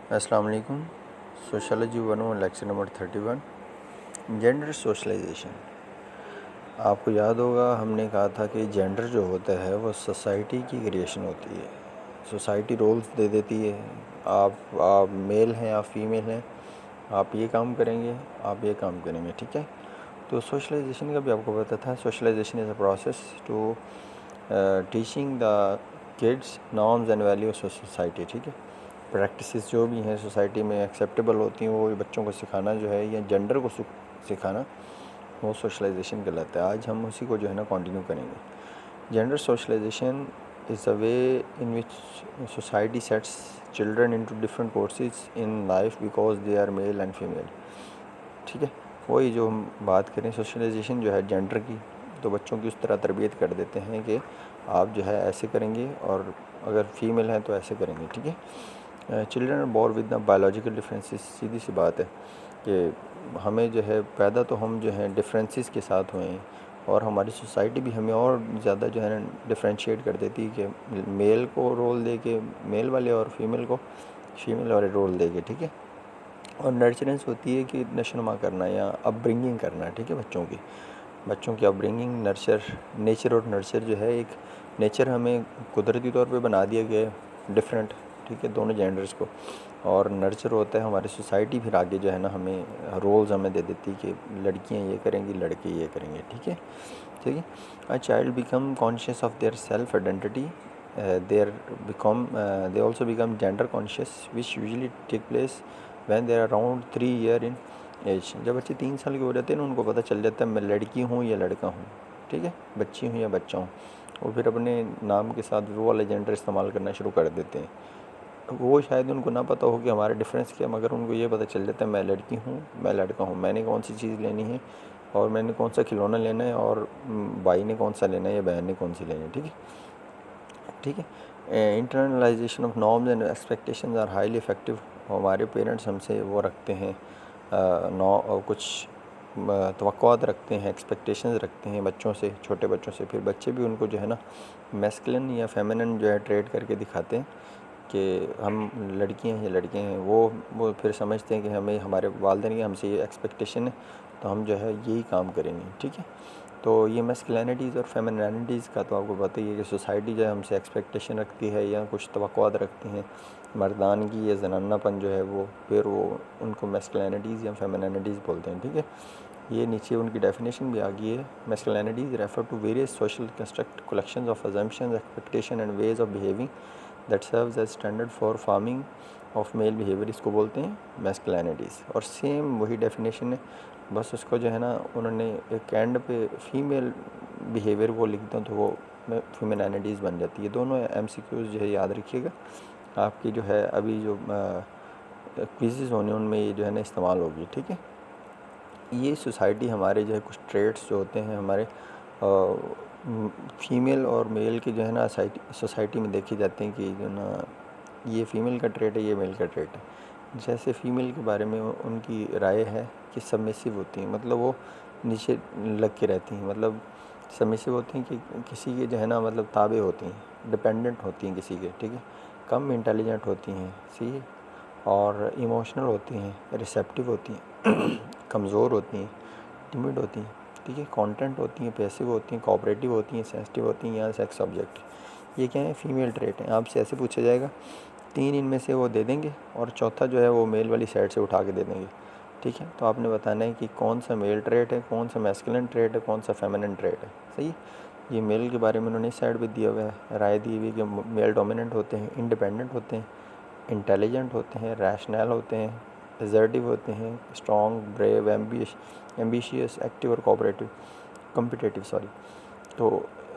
अस्सलाम वालेकुम। Sociology 101 lecture number 31, gender socialization. आपको याद होगा हमने कहा था कि जेंडर जो होता है वो सोसाइटी की क्रिएशन होती है। सोसाइटी रोल्स दे देती है, आप मेल हैं, आप फीमेल हैं, आप ये काम करेंगे, आप ये काम करेंगे, ठीक है। तो सोशलाइजेशन का भी आपको पता था, socialization is a process to teaching the kids norms and values of society, ठीक है। प्रैक्टिसेस जो भी हैं सोसाइटी में एक्सेप्टेबल होती हैं वो बच्चों को सिखाना जो है, या जेंडर को सिखाना, वो सोशलाइजेशन कहलाता है। आज हम उसी को जो है ना कंटिन्यू करेंगे। Gender socialization is a way in which society sets children into different courses in life because they are male and female, ठीक है। वही जो हम बात करें सोशलाइजेशन जो है जेंडर की, तो बच्चों की उस तरह तरबियत कर देते हैं कि आप जो है ऐसे करेंगे और अगर फीमेल हैं तो ऐसे करेंगे, ठीक है। Children are born with the biological differences. सीधी सी बात है कि हमें जो है पैदा तो हम जो है डिफरेंसेस के साथ हुए हैं, और हमारी सोसाइटी भी हमें और ज़्यादा जो है ना डिफ्रेंशिएट कर देती है कि मेल को रोल दे के मेल वाले और फीमेल को फीमेल वाले रोल दे के, ठीक है। और नर्चरेंस होती है कि नशोनुमा करना या अपब्रिंगिंग करना, ठीक है। बच्चों की अपब्रिंगिंग, नेचर और नर्चर जो है, एक नेचर हमें कुदरती तौर पे बना दिया गया है डिफरेंट, ठीक है, दोनों जेंडर्स को। और नर्चर होता है हमारी सोसाइटी, फिर आगे जो है ना हमें रोल्स हमें दे देती है कि लड़कियां ये करेंगी, लड़के ये करेंगे, ठीक है। ठीक है। A child become conscious of their self identity, they also become gender conscious, which usually take place when they are around 3 year in age। जब बच्चे 3 साल के हो जाते हैं ना, उनको पता चल जाता है मैं लड़की हूँ या लड़का हूँ, ठीक है, बच्ची हूँ या बच्चा हूँ। और फिर अपने नाम के साथ वो वाला जेंडर इस्तेमाल करना शुरू कर देते हैं। वो शायद उनको ना पता हो कि हमारा डिफरेंस क्या, मगर उनको ये पता चल जाता है मैं लड़की हूँ, मैं लड़का हूँ, मैंने कौन सी चीज़ लेनी है और मैंने कौन सा खिलौना लेना है, और भाई ने कौन सा लेना है या बहन ने कौन सी लेनी है, ठीक है, ठीक है। Internalization of norms and expectations are highly effective. हमारे पेरेंट्स हमसे वो रखते हैं, कुछ तवक्कुआत रखते हैं, एक्सपेक्टेशंस रखते हैं बच्चों से, छोटे बच्चों से। फिर बच्चे भी उनको जो है ना मैस्कुलिन या फेमिनिन जो है ट्रेड करके दिखाते हैं कि हम लड़कियां हैं या लड़के हैं। वो फिर समझते हैं कि हमें हमारे वालिदैन की हमसे ये एक्सपेक्टेशन है, तो हम जो है यही काम करेंगे, ठीक है। तो ये मैस्कुलिनिटीज़ और फेमिनिनिटीज़ का तो आपको पता ही है कि सोसाइटी जो है हमसे एक्सपेक्टेशन रखती है या कुछ तवक्कुआत रखती हैं मर्दानगी या जनानापन जो है वो, फिर वो उनको मैस्कुलिनिटीज़ या फेमिनिनिटीज़ बोलते हैं, ठीक है। ये नीचे उनकी डेफिनेशन भी आ गई है। Masculinities refer to various social construct, collections of assumptions, expectation and ways of behaving that serves as standard for farming of male behaviour. इसको बोलते हैं मैस्कुलिनिटीज़। और सेम वही डेफिनेशन है, बस उसको जो है ना उन्होंने एक एंड पे फीमेल बिहेवियर को लिख दो तो वो फेमिनिटीज़ बन जाती है। दोनों एमसीक्यूज़ जो है याद रखिएगा, आपकी जो है अभी जो क्विज़ेज़ होने उनमें ये जो है ना इस्तेमाल होगी, ठीक है। ये सोसाइटी हमारे जो है कुछ ट्रेड्स जो होते हैं हमारे फीमेल और मेल के जो है ना सोसाइटी में देखे जाते हैं कि जो ना ये फ़ीमेल का ट्रेट है, ये मेल का ट्रेट है। जैसे फ़ीमेल के बारे में उनकी राय है कि सबमिसिव होती हैं, मतलब वो नीचे लग के रहती हैं, मतलब सबमिसिव होती हैं कि किसी के जो है ना मतलब ताबे होती हैं, डिपेंडेंट होती हैं किसी के, ठीक है। कम इंटेलिजेंट होती हैं, सी, और इमोशनल होती हैं, रिसेप्टिव होती हैं, कमज़ोर होती हैं, टिमिड होती हैं, ठीक है, कॉन्टेंट होती हैं, पैसिव होती हैं, कोऑपरेटिव होती हैं, सेंसिटिव होती हैं, या सेक्स ऑब्जेक्ट। ये क्या है, फीमेल ट्रेट है। आपसे ऐसे पूछा जाएगा, 3 इनमें से वो दे देंगे और चौथा जो है वो मेल वाली साइड से उठा के दे देंगे, ठीक है। तो आपने बताना है कि कौन सा मेल ट्रेट है, कौन सा मैस्कुलिन ट्रेट है, कौन सा फेमिनिन ट्रेट है, सही। ये मेल के बारे में उन्होंने इस साइड पे दिया हुआ है, राय दी हुई कि मेल डोमिनेंट होते हैं, इंडिपेंडेंट होते हैं, इंटेलिजेंट होते हैं, रैशनल होते हैं, असर्टिव होते हैं, स्ट्रॉन्ग, ब्रेव, एम्बिशियस, एक्टिव और कोऑपरेटिव, कम्पिटिटिव, सॉरी, तो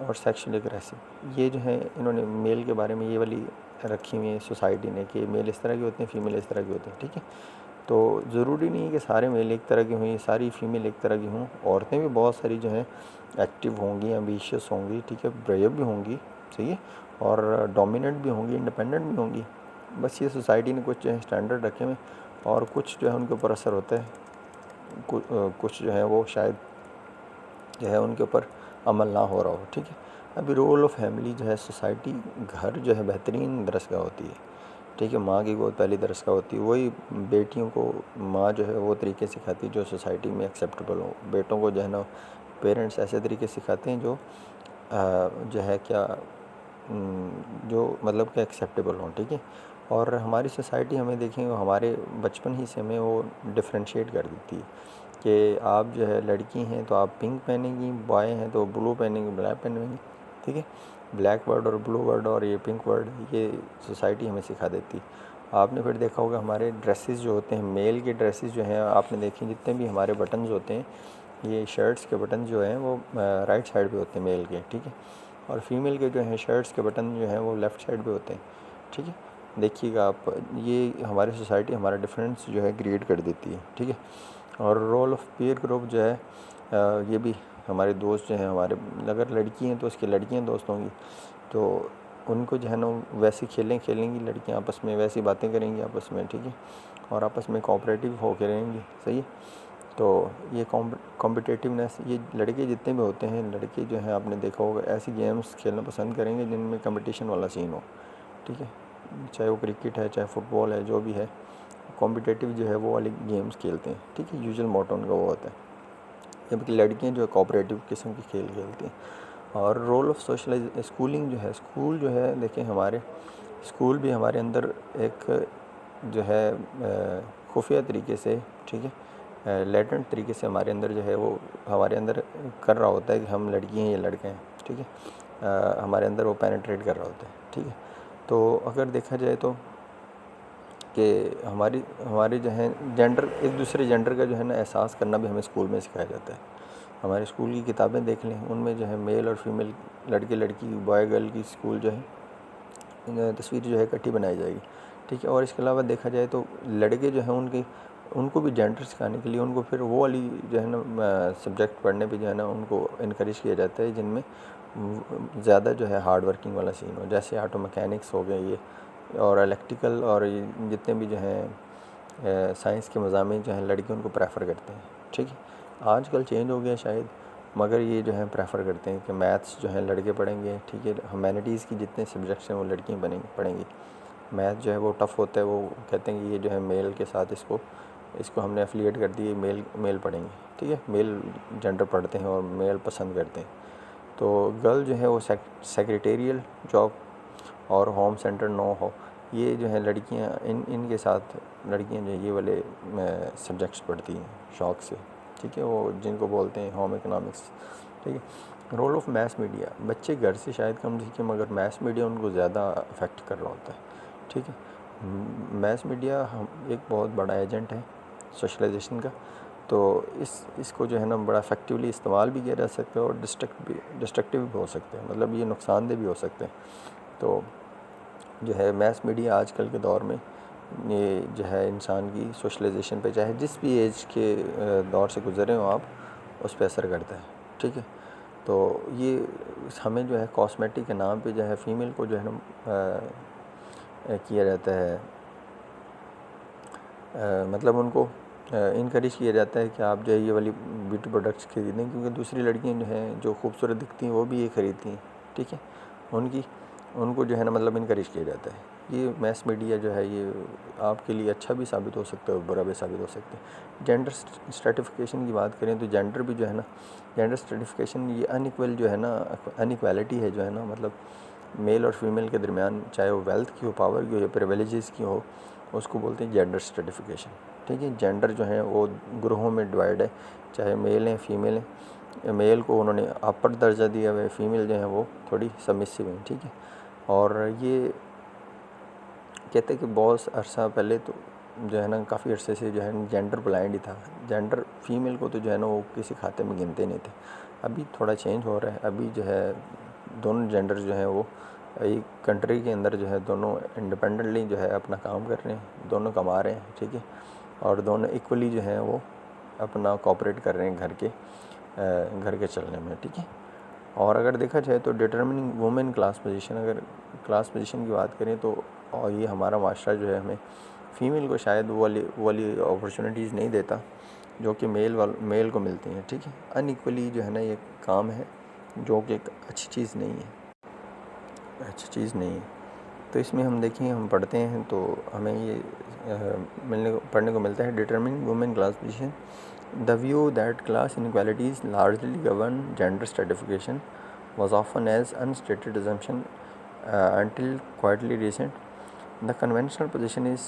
और सेक्शुअली अग्रेसिव। ये जो है इन्होंने मेल के बारे में ये वाली रखी हुई है सोसाइटी ने कि मेल इस तरह के होते हैं, फीमेल इस तरह के होते हैं, ठीक है। तो ज़रूरी नहीं है कि सारे मेल एक तरह की हुई, सारी फीमेल एक तरह की हों। औरतें भी बहुत सारी जो हैं एक्टिव होंगी, एम्बिशियस होंगी, ठीक है, ब्रेव भी होंगी, सही है, और डोमिनेंट भी होंगी, इंडिपेंडेंट भी होंगी। बस ये सोसाइटी ने कुछ जो है स्टैंडर्ड रखे हुए, और कुछ जो है उनके ऊपर असर होता है, कुछ जो है वो शायद जो है उनके ऊपर अमल ना हो रहा हो, ठीक है। अभी रोल ऑफ फैमिली जो है सोसाइटी, घर जो है बेहतरीन दरसगाह होती है। ठीक है। माँ की गोद पहली दरस का होती है, वही बेटियों को माँ जो है वो तरीके सिखाती है जो सोसाइटी में एक्सेप्टेबल हो। बेटों को जो है ना पेरेंट्स ऐसे तरीके सिखाते हैं जो है क्या जो मतलब कि एक्सेप्टेबल हों, ठीक है। और हमारी सोसाइटी हमें देखें हमारे बचपन ही से हमें वो डिफ्रेंशिएट कर देती है कि आप जो है लड़की हैं तो आप पिंक पहनेंगी, बॉय हैं तो ब्लू पहनेंगे, ब्लैक पहनेंगे, ठीक है। ब्लैक वर्ड और ब्लू वर्ड और ये पिंक वर्ड ये सोसाइटी हमें सिखा देती है। आपने फिर देखा होगा हमारे ड्रेसेस जो होते हैं, मेल के ड्रेसेस जो हैं आपने देखे जितने भी हमारे बटन्स होते हैं, ये शर्ट्स के बटन जो हैं वो राइट साइड पे होते हैं मेल के, ठीक है। और फीमेल के जो हैं शर्ट्स के बटन जो हैं वो लेफ़्ट साइड पे होते हैं, ठीक है। देखिएगा आप, ये हमारी सोसाइटी हमारा डिफरेंस जो है क्रिएट कर देती है, ठीक है। और रोल ऑफ पीयर ग्रुप जो है ये भी हमारे दोस्त जो हैं हमारे, अगर लड़की हैं तो उसकी लड़कियां दोस्त होंगी तो उनको जो है ना वैसे खेलेंगी लड़कियां आपस में, वैसी बातें करेंगी आपस में, ठीक है। और आपस में कोऑपरेटिव होकर रहेंगी, सही है। तो ये कॉम्पिटिटिवनेस, ये लड़के जितने भी होते हैं, लड़के जो हैं आपने देखा होगा ऐसी गेम्स खेलना पसंद करेंगे जिनमें कंपटीशन वाला सीन हो, ठीक है। चाहे वो क्रिकेट है, चाहे फुटबॉल है, जो भी है कॉम्पिटिटिव जो है वो वाली गेम्स खेलते हैं, ठीक है। यूजुअल मोटो उनका वो होता है, जबकि लड़कियां जो है कोऑपरेटिव किस्म के खेल खेलती हैं। और रोल ऑफ सोशलाइज स्कूलिंग जो है, स्कूल जो है देखें हमारे स्कूल भी हमारे अंदर एक जो है खुफिया तरीके से, ठीक है, लेटेंट तरीके से हमारे अंदर जो है वो हमारे अंदर कर रहा होता है कि हम लड़की हैं या लड़के हैं, ठीक है। हमारे अंदर वो पेनिट्रेट कर रहा होता है, ठीक है। तो अगर देखा जाए तो कि हमारी जो है जेंडर, एक दूसरे जेंडर का जो है ना एहसास करना भी हमें स्कूल में सिखाया जाता है। हमारे स्कूल की किताबें देख लें, उनमें जो है मेल और फीमेल, लड़के लड़की, बॉय गर्ल की स्कूल जो है तस्वीर जो है इकट्ठी बनाई जाएगी, ठीक है। और इसके अलावा देखा जाए तो लड़के जो हैं उनको भी जेंडर सिखाने के लिए उनको फिर वो वाली जो है ना सब्जेक्ट पढ़ने पे जो है ना उनको इनक्रेज किया जाता है जिनमें ज़्यादा जो है हार्ड वर्किंग वाला सीन हो, जैसे ऑटो मैकेनिक्स हो गए ये, और इलेक्ट्रिकल, और ये जितने भी जो हैं साइंस के मज़ामीन जो हैं लड़के उनको प्रेफर करते हैं, ठीक है। आजकल चेंज हो गया शायद, मगर ये जो है प्रेफर करते हैं कि मैथ्स जो है लड़के पढ़ेंगे, ठीक है। ह्यूमैनिटीज़ की जितने सब्जेक्ट्स हैं वो लड़कियाँ पढ़ेंगी। मैथ जो है वो टफ़ होता है, वो कहते हैं कि ये जो है मेल के साथ इसको हमने एफिलिएट कर दिए, मेल पढ़ेंगे, ठीक है। मेल जेंडर पढ़ते हैं और मेल पसंद करते हैं। तो गर्ल जो है वो सेक्रेटेरियल जॉब और होम सेंटर नो हो, ये जो है लड़कियां इनके साथ लड़कियां जो ये वाले सब्जेक्ट्स पढ़ती हैं शौक़ से, ठीक है। वो जिनको बोलते हैं होम इकोनॉमिक्स, ठीक है। रोल ऑफ मैस मीडिया, बच्चे घर से शायद कम सीखें मगर मैस मीडिया उनको ज़्यादा अफेक्ट कर रहा होता है, ठीक है। मैस मीडिया हम एक बहुत बड़ा एजेंट है सोशलाइजेशन का, तो इसको जो है ना बड़ा इफेक्टिवली इस्तेमाल भी किया जा सकता है और डिस्ट्रक्टिव भी हो सकते हैं, मतलब ये नुकसानदेह भी हो सकते हैं। तो जो है मैस मीडिया आजकल के दौर में ये जो है इंसान की सोशलाइजेशन पे, चाहे जिस भी एज के दौर से गुज़रे हो आप, उस पर असर करता है, ठीक है। तो ये हमें जो है कॉस्मेटिक के नाम पे जो है फ़ीमेल को जो है ना किया जाता है, मतलब उनको इनकरेज किया जाता है कि आप जो है ये वाली ब्यूटी प्रोडक्ट्स खरीदें, क्योंकि दूसरी लड़कियां जो हैं जो खूबसूरत दिखती हैं वो भी ये खरीदती हैं, ठीक है। उनको जो है ना मतलब इनकरेज किया जाता है। ये मैस मीडिया जो है ये आपके लिए अच्छा भी साबित हो सकता है और बुरा भी साबित हो सकता है। जेंडर स्ट्रेटिफिकेशन की बात करें तो जेंडर भी जो है ना, जेंडर स्ट्रेटिफिकेशन ये अनइक्वल जो है ना, अनइक्वालिटी है जो है ना, मतलब मेल और फीमेल के दरमियान, चाहे वो वेल्थ की हो, पावर की हो या प्रिविलेजेस की हो, उसको बोलते हैं जेंडर स्ट्रेटिफिकेशन, ठीक है। जेंडर जो है वो ग्रोहों में डिवाइड है, चाहे मेल हैं फीमेल हैं। मेल को उन्होंने अपर दर्जा दिया हुआ है, फीमेल जो है वो थोड़ी सबमिसिव हैं, ठीक है। और ये कहते हैं कि बहुत अरसा पहले तो जो है ना काफ़ी अरसे से जो है जेंडर ब्लाइंड ही था, जेंडर फीमेल को तो जो है ना वो किसी खाते में गिनते नहीं थे। अभी थोड़ा चेंज हो रहा है, अभी जो है दोनों जेंडर जो है वो एक कंट्री के अंदर जो है दोनों इंडिपेंडेंटली जो है अपना काम कर रहे हैं, दोनों कमा रहे हैं, ठीक है। और दोनों इक्वली जो हैं वो अपना कोऑपरेट कर रहे हैं घर के चलने में, ठीक है। और अगर देखा जाए तो डिटर्मिनिंग वुमेन क्लास पोजीशन, अगर क्लास पोजीशन की बात करें तो, और ये हमारा माशरा जो है हमें फ़ीमेल को शायद वो वाली अपॉर्चुनिटीज़ नहीं देता जो कि मेल को मिलती हैं, ठीक है। अनइक्वली जो है ना ये काम है, जो कि एक अच्छी चीज़ नहीं है, अच्छी चीज़ नहीं है। तो इसमें हम देखें, हम पढ़ते हैं तो हमें ये पढ़ने को मिलता है, determining women class position, the view that class inequalities largely govern gender stratification was often as unstated assumption until quietly recent. The conventional position is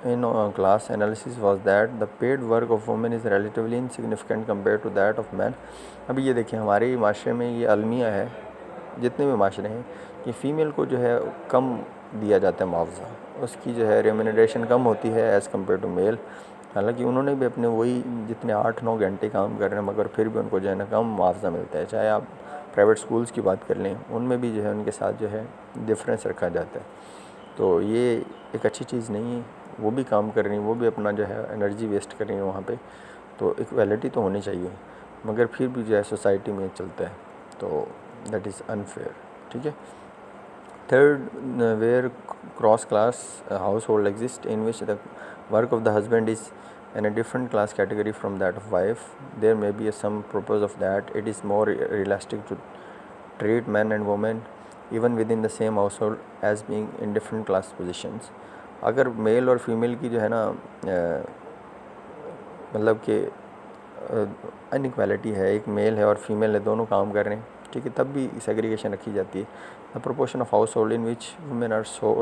in class analysis was that the paid work of women is relatively insignificant compared to that of men. अभी ये देखिए, हमारे माशरे में ये अलमिया है, जितने भी माशरे हैं, कि फ़ीमेल को जो है कम दिया जाता है मुआवजा, उसकी जो है रेम्यूनरेशन कम होती है एज़ कम्पेयर टू मेल। हालांकि उन्होंने भी अपने वही जितने 8-9 घंटे काम कर रहे हैं, मगर फिर भी उनको जो है ना कम मुआवजा मिलता है। चाहे आप प्राइवेट स्कूल्स की बात कर लें, उनमें भी जो है उनके साथ जो है डिफरेंस रखा जाता है। तो ये एक अच्छी चीज़ नहीं है। वो भी काम कर रही हैं, वो भी अपना जो है एनर्जी वेस्ट कर रही हैं वहाँ पे, तो इक्वालिटी तो होनी चाहिए, मगर फिर भी जो है सोसाइटी में चलता है, तो दैट इज़ अनफेयर। ठीक है। Third, where cross class household exist in which the work of the husband is in a different class category from that of wife, there may be some purpose of that. It is more realistic to treat men and women even within the same household as being in different class positions. अगर mail और female की जो है ना मतलब कि inequality है, एक मेल है और फीमेल है, दोनों काम कर रहे हैं, ठीक है, तब भी सेग्रीगेशन रखी जाती है। The proportion of household in which women are sole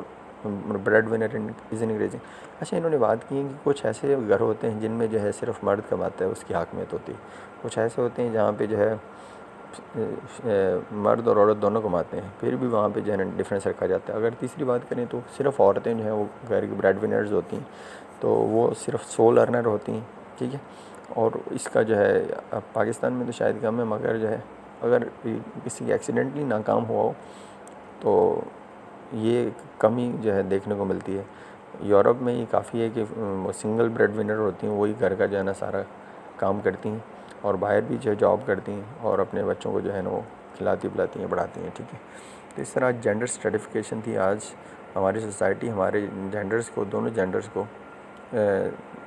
breadwinner is increasing. अच्छा, इन्होंने बात की है कि कुछ ऐसे घर होते हैं जिनमें जो है सिर्फ मर्द कमाता है, उसकी हाकमियत होती है। कुछ ऐसे होते हैं जहाँ पे जो है मर्द और औरत दोनों कमाते हैं, फिर भी वहाँ पे जो है डिफरेंस रखा जाता है। अगर तीसरी बात करें तो सिर्फ औरतें जो हैं वो घर की ब्रेड विनर्स होती हैं, तो वो सिर्फ सोल अर्नर होती हैं। ठीक है। और इसका जो है अब पाकिस्तान में तो शायद कम है, मगर जो है अगर किसी एक्सीडेंटली नाकाम हुआ हो तो ये कमी जो है देखने को मिलती है। यूरोप में ये काफ़ी है कि वो सिंगल ब्रेड विनर होती हैं, वही घर का जो है ना सारा काम करती हैं और बाहर भी जो है जॉब करती हैं और अपने बच्चों को जो है ना वो खिलाती पिलाती हैं, पढ़ाती हैं। ठीक है। तो इस तरह जेंडर स्ट्रेटिफिकेशन थी आज हमारी सोसाइटी, हमारे जेंडर्स को, दोनों जेंडर्स को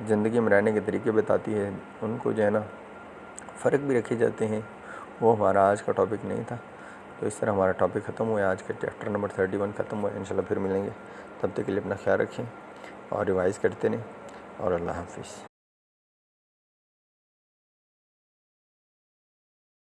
ज़िंदगी में रहने के तरीके बताती है, उनको जो है ना फ़र्क भी रखे जाते हैं। वो हमारा आज का टॉपिक नहीं था। तो इस तरह हमारा टॉपिक ख़त्म हुआ, आज का चैप्टर नंबर 31 ख़त्म हुआ। इंशाल्लाह फिर मिलेंगे, तब तक के लिए अपना ख्याल रखें और रिवाइज़ करते रहें, और अल्लाह हाफ़िज़।